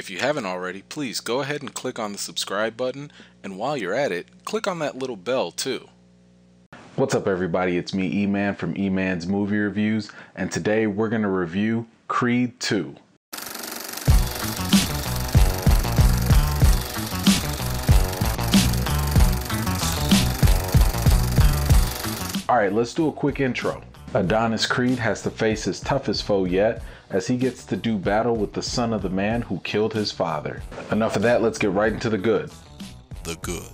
If you haven't already, please go ahead and click on the subscribe button, and while you're at it, click on that little bell too. What's up everybody, it's me E-Man from E-Man's Movie Reviews, and today we're going to review Creed 2. Alright, let's do a quick intro. Adonis Creed has to face his toughest foe yet, as he gets to do battle with the son of the man who killed his father. Enough of that, let's get right into the good. The good.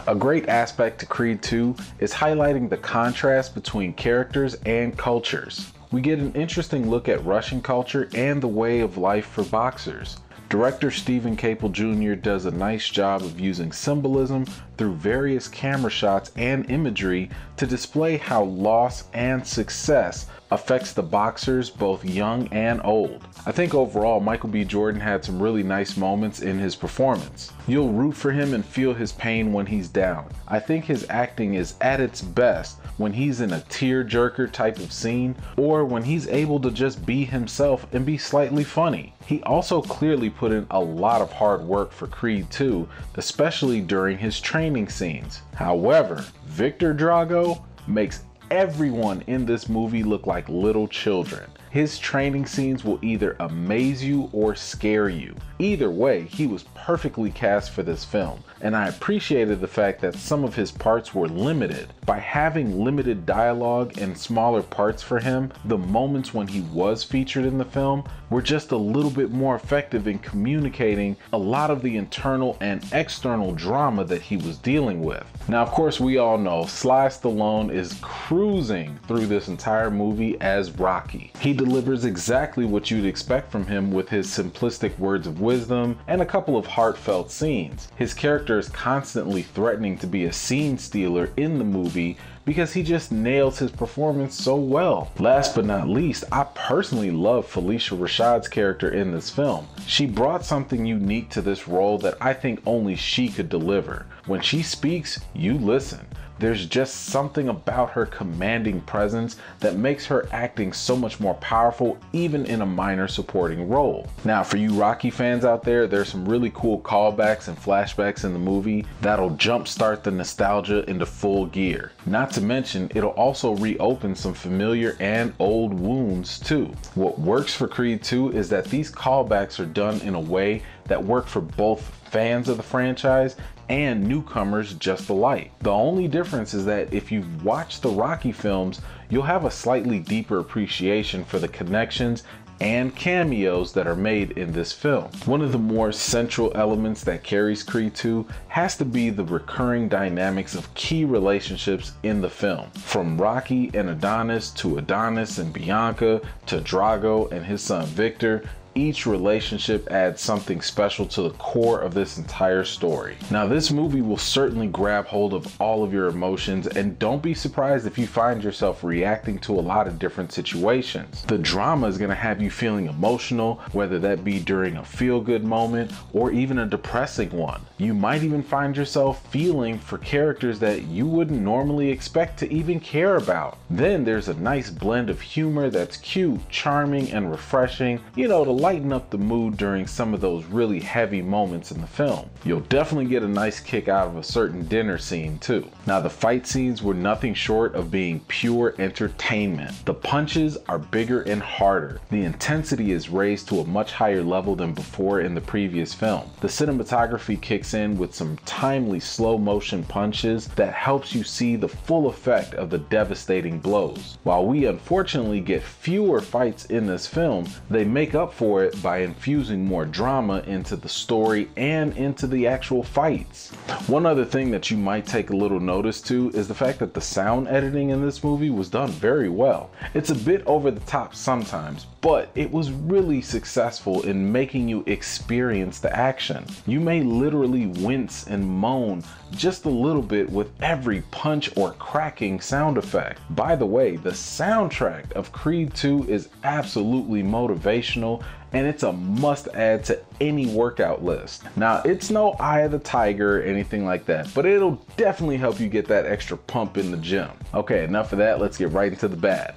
A great aspect to Creed 2 is highlighting the contrast between characters and cultures. We get an interesting look at Russian culture and the way of life for boxers. Director Stephen Caple Jr. does a nice job of using symbolism through various camera shots and imagery to display how loss and success affects the boxers both young and old. I think overall Michael B. Jordan had some really nice moments in his performance. You'll root for him and feel his pain when he's down. I think his acting is at its best when he's in a tear-jerker type of scene, or when he's able to just be himself and be slightly funny. He also clearly put in a lot of hard work for Creed 2, especially during his training scenes. However, Viktor Drago makes everyone in this movie look like little children. His training scenes will either amaze you or scare you. Either way, he was perfectly cast for this film, and I appreciated the fact that some of his parts were limited. By having limited dialogue and smaller parts for him, the moments when he was featured in the film were just a little bit more effective in communicating a lot of the internal and external drama that he was dealing with. Now, of course, we all know Sly Stallone is cruising through this entire movie as Rocky. He delivers exactly what you'd expect from him with his simplistic words of wisdom and a couple of heartfelt scenes. His character is constantly threatening to be a scene stealer in the movie because he just nails his performance so well. Last but not least, I personally love Phylicia Rashad's character in this film. She brought something unique to this role that I think only she could deliver. When she speaks, you listen. There's just something about her commanding presence that makes her acting so much more powerful, even in a minor supporting role. Now, for you Rocky fans out there, there's some really cool callbacks and flashbacks in the movie that'll jumpstart the nostalgia into full gear. Not to mention, it'll also reopen some familiar and old wounds too. What works for Creed 2 is that these callbacks are done in a way that work for both fans of the franchise and newcomers just alike. The only difference is that if you've watched the Rocky films, you'll have a slightly deeper appreciation for the connections and cameos that are made in this film. One of the more central elements that carries Creed 2 has to be the recurring dynamics of key relationships in the film. From Rocky and Adonis to Adonis and Bianca to Drago and his son Viktor, each relationship adds something special to the core of this entire story. Now, this movie will certainly grab hold of all of your emotions, and don't be surprised if you find yourself reacting to a lot of different situations. The drama is going to have you feeling emotional, whether that be during a feel-good moment or even a depressing one. You might even find yourself feeling for characters that you wouldn't normally expect to even care about. Then there's a nice blend of humor that's cute, charming, and refreshing, you know, to lighten up the mood during some of those really heavy moments in the film. You'll definitely get a nice kick out of a certain dinner scene too. Now, the fight scenes were nothing short of being pure entertainment. The punches are bigger and harder. The intensity is raised to a much higher level than before in the previous film. The cinematography kicks in with some timely slow motion punches that helps you see the full effect of the devastating blows. While we unfortunately get fewer fights in this film, they make up for it by infusing more drama into the story and into the actual fights. One other thing that you might take a little notice to is the fact that the sound editing in this movie was done very well. It's a bit over the top sometimes, but it was really successful in making you experience the action. You may literally wince and moan just a little bit with every punch or cracking sound effect. By the way, the soundtrack of Creed 2 is absolutely motivational, and it's a must add to any workout list. Now, it's no eye of the tiger or anything like that, but it'll definitely help you get that extra pump in the gym. Okay, enough of that, let's get right into the bad.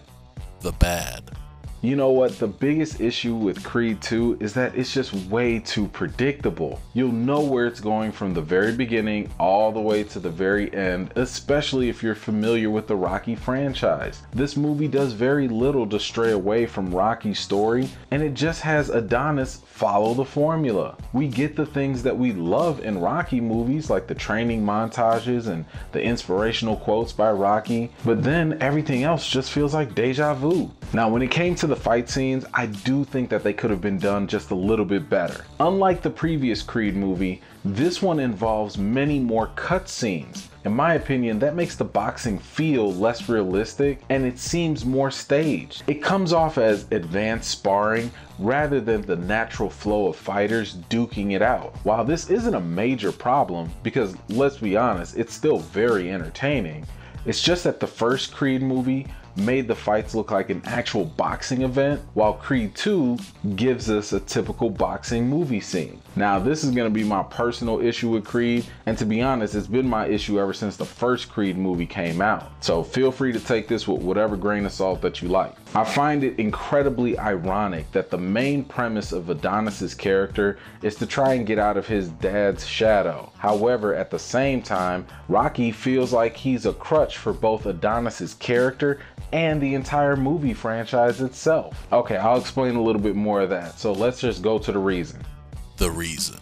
The bad. You know what? The biggest issue with Creed 2 is that it's just way too predictable. You'll know where it's going from the very beginning all the way to the very end, especially if you're familiar with the Rocky franchise. This movie does very little to stray away from Rocky's story, and it just has Adonis follow the formula. We get the things that we love in Rocky movies, like the training montages and the inspirational quotes by Rocky, but then everything else just feels like deja vu. Now, when it came to the fight scenes, I do think that they could have been done just a little bit better. Unlike the previous Creed movie, this one involves many more cut scenes. In my opinion, that makes the boxing feel less realistic and it seems more staged. It comes off as advanced sparring rather than the natural flow of fighters duking it out. While this isn't a major problem, because let's be honest, it's still very entertaining, it's just that the first Creed movie made the fights look like an actual boxing event, while Creed 2 gives us a typical boxing movie scene. Now, this is going to be my personal issue with Creed, and to be honest, it's been my issue ever since the first Creed movie came out. So feel free to take this with whatever grain of salt that you like. I find it incredibly ironic that the main premise of Adonis's character is to try and get out of his dad's shadow. However, at the same time, Rocky feels like he's a crutch for both Adonis's character and the entire movie franchise itself. Okay, I'll explain a little bit more of that. So let's just go to the reason. The reason.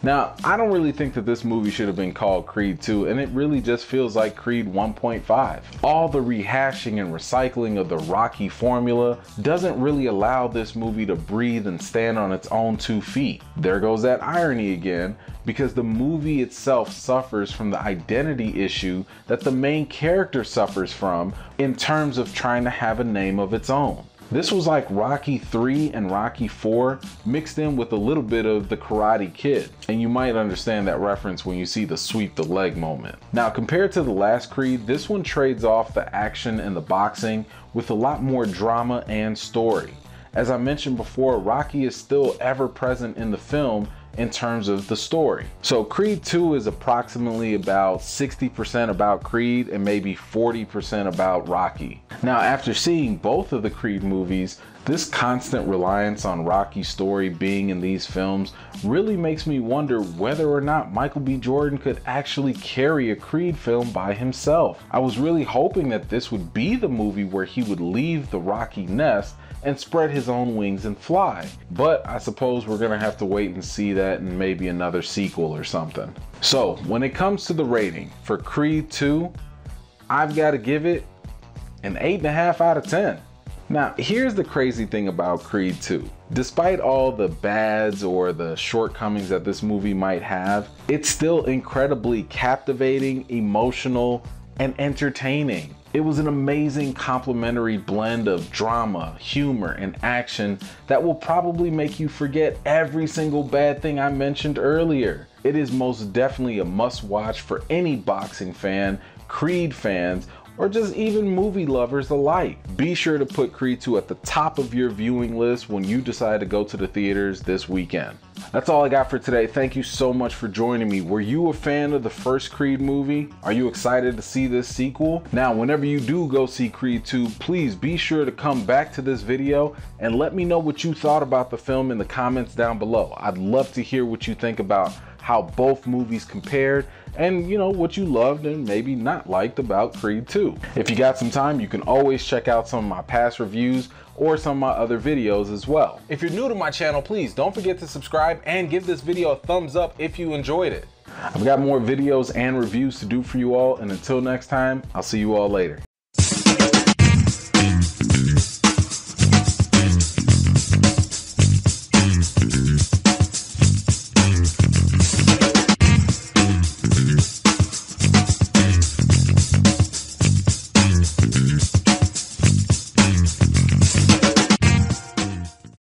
Now, I don't really think that this movie should have been called Creed 2, and it really just feels like Creed 1.5. All the rehashing and recycling of the Rocky formula doesn't really allow this movie to breathe and stand on its own 2 feet. There goes that irony again, because the movie itself suffers from the identity issue that the main character suffers from in terms of trying to have a name of its own. This was like Rocky 3 and Rocky 4 mixed in with a little bit of the Karate Kid. And you might understand that reference when you see the sweep the leg moment. Now, compared to the last Creed, this one trades off the action and the boxing with a lot more drama and story. As I mentioned before, Rocky is still ever present in the film in terms of the story. So Creed 2 is approximately about 60% about Creed and maybe 40% about Rocky. Now, after seeing both of the Creed movies, this constant reliance on Rocky's story being in these films really makes me wonder whether or not Michael B. Jordan could actually carry a Creed film by himself. I was really hoping that this would be the movie where he would leave the Rocky nest and spread his own wings and fly. But I suppose we're gonna have to wait and see that in maybe another sequel or something. So when it comes to the rating for Creed 2, I've got to give it an 8.5 out of 10. Now, here's the crazy thing about Creed 2. Despite all the bads or the shortcomings that this movie might have, it's still incredibly captivating, emotional, and entertaining. It was an amazing complementary blend of drama, humor, and action that will probably make you forget every single bad thing I mentioned earlier. It is most definitely a must-watch for any boxing fan, Creed fans, or just even movie lovers alike. Be sure to put Creed 2 at the top of your viewing list when you decide to go to the theaters this weekend. That's all I got for today. Thank you so much for joining me. Were you a fan of the first Creed movie? Are you excited to see this sequel? Now, whenever you do go see Creed 2, please be sure to come back to this video and let me know what you thought about the film in the comments down below. I'd love to hear what you think about how both movies compared and, you know, what you loved and maybe not liked about Creed 2. If you got some time, you can always check out some of my past reviews or some of my other videos as well. If you're new to my channel, please don't forget to subscribe and give this video a thumbs up if you enjoyed it. I've got more videos and reviews to do for you all, and until next time, I'll see you all later.